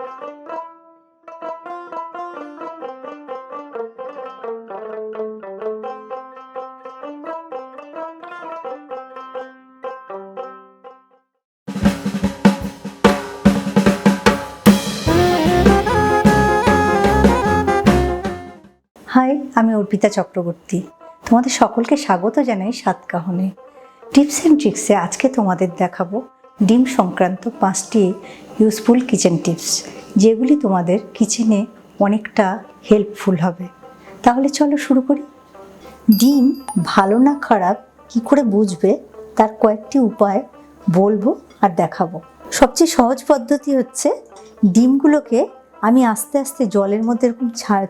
High, আমি অর্পিতা চক্রবর্তী। তোমাদের সকলকে স্বাগত জানাই সাতকাহনে টিপস অ্যান্ড ট্রিক্সে। আজকে তোমাদের দেখাবো ডিম সংক্রান্ত 5টি ইউজফুল কিচেন টিপস, যেগুলি তোমাদের কিচেনে অনেকটা হেল্পফুল হবে। তাহলে চলো শুরু করি। ডিম ভালো না খারাপ কি করে বুঝবে, তার কয়েকটি উপায় বলবো আর দেখাবো। সবচেয়ে সহজ পদ্ধতি হচ্ছে, ডিমগুলোকে আমি আস্তে আস্তে জলের মধ্যে এরকম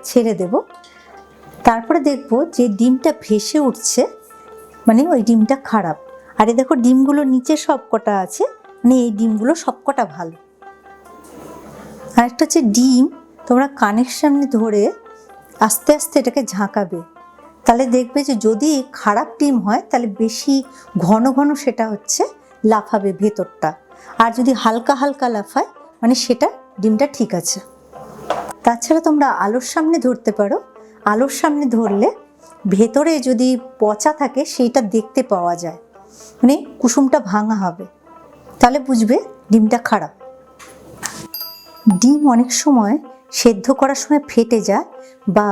ছেড়ে দেবো। তারপরে দেখবো যে ডিমটা ভেসে উঠছে, মানে ওই ডিমটা খারাপ। আর দেখো ডিমগুলো নিচে সব কটা আছে, মানে এই ডিমগুলো সব কটা ভালো। আর একটা হচ্ছে, ডিম তোমরা কানের সামনে ধরে আস্তে আস্তে এটাকে ঝাঁকাবে। তাহলে দেখবে যে যদি খারাপ ডিম হয় তাহলে বেশি ঘন ঘন সেটা হচ্ছে লাফাবে ভেতরটা, আর যদি হালকা হালকা লাফায় মানে সেটা ডিমটা ঠিক আছে। তাছাড়া তোমরা আলোর সামনে ধরতে পারো। আলোর সামনে ধরলে ভেতরে যদি পচা থাকে সেইটা দেখতে পাওয়া যায়, মানে কুসুমটা ভাঙা হবে, তাহলে বুঝবে ডিমটা খারাপ। ডিম অনেক সময় সেদ্ধ করার সময় ফেটে যায়, বা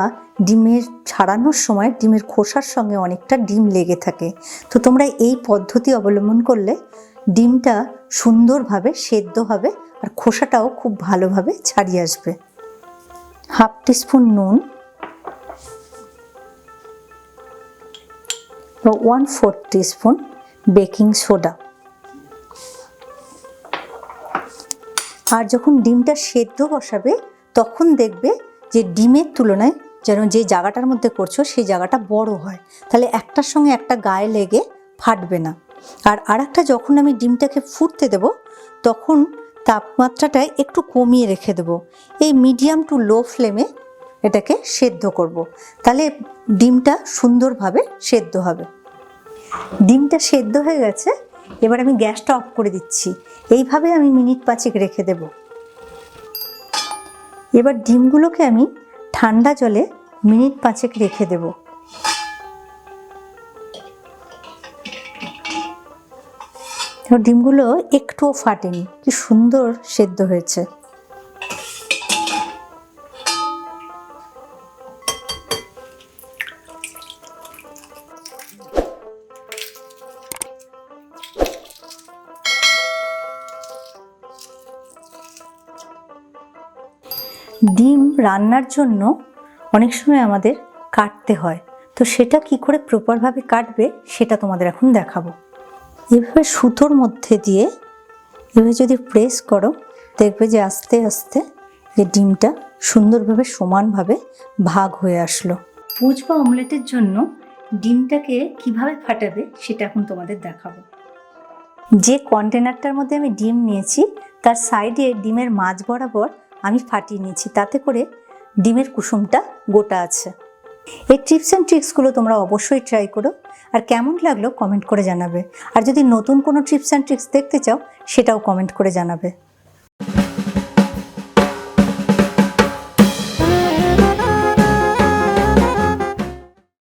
ডিমের ছাড়ানোর সময় ডিমের খোসার সঙ্গে অনেকটা ডিম লেগে থাকে। তো তোমরা এই পদ্ধতি অবলম্বন করলে ডিমটা সুন্দরভাবে সেদ্ধ হবে আর খোসাটাও খুব ভালোভাবে ছাড়িয়ে আসবে। হাফ টিস্পুন নুন, 1/4 টিস্পুন বেকিং সোডা। আর যখন ডিমটা সেদ্ধ বসাবে তখন দেখবে যে ডিমের তুলনায় যেন যে জায়গাটার মধ্যে করছো সেই জায়গাটা বড় হয়, তাহলে একটার সঙ্গে একটা গায়ে লেগে ফাটবে না। আর আরেকটা, যখন আমি ডিমটাকে ফুটতে দেব তখন তাপমাত্রাটা একটু কমিয়ে রেখে দেবো। এই মিডিয়াম টু লো ফ্লেমে এটাকে সেদ্ধ করব, তাহলে ডিমটা সুন্দরভাবে সেদ্ধ হবে। ডিমটা সেদ্ধ হয়ে গেছে, এবার আমি গ্যাসটা অফ করে দিচ্ছি। এইভাবে আমি মিনিট 5 রেখে দেব। এবার ডিমগুলোকে আমি ঠান্ডা জলে মিনিট 5 রেখে দেব। ডিমগুলো একটুও ফাটেনি, কি সুন্দর সেদ্ধ হয়েছে। ডিম রান্নার জন্য অনেক সময় আমাদের কাটতে হয়, তো সেটা কি করে প্রপারভাবে কাটবে সেটা তোমাদের এখন দেখাবো। এভাবে সুতোর মধ্যে দিয়ে এভাবে যদি প্রেস করো, দেখবে যে আস্তে আস্তে যে ডিমটা সুন্দরভাবে সমানভাবে ভাগ হয়ে আসলো। পোচ বা অমলেটের জন্য ডিমটাকে কিভাবে ফাটাবে সেটা এখন তোমাদের দেখাবো। যে কন্টেনারটার মধ্যে আমি ডিম নিয়েছি তার সাইডে ডিমের মাঝ বরাবর আমি ফাটিয়ে নিয়েছি, তাতে করে ডিমের কুসুমটা গোটা আছে। এই টিপস অ্যান্ড ট্রিক্সগুলো তোমরা অবশ্যই ট্রাই করো, আর কেমন লাগলো কমেন্ট করে জানাবে। আর যদি নতুন কোনো টিপস অ্যান্ড ট্রিক্স দেখতে চাও সেটাও কমেন্ট করে জানাবে।